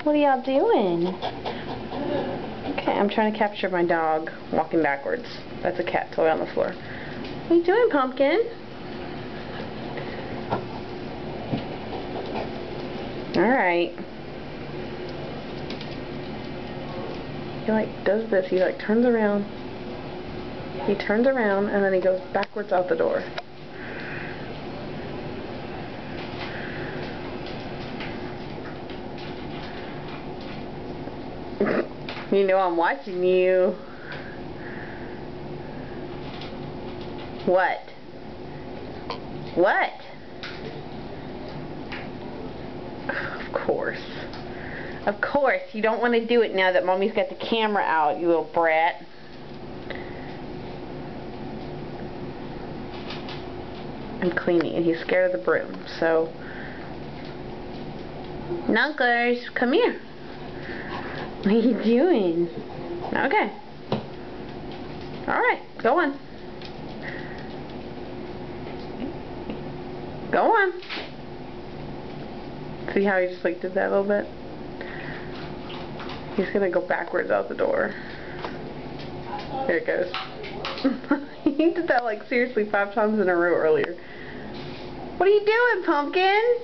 What are y'all doing? Okay, I'm trying to capture my dog walking backwards. That's a cat toy on the floor. What are you doing, Pumpkin? Alright. He does this. He turns around. He turns around and then he goes backwards out the door. You know I'm watching you. What? What? Of course. Of course. You don't want to do it now that Mommy's got the camera out, you little brat. I'm cleaning and he's scared of the broom, so... Knuckles, come here. What are you doing? Okay. Alright, go on. Go on. See how he just did that a little bit? He's gonna go backwards out the door. There it goes. He did that seriously 5 times in a row earlier. What are you doing, Pumpkin?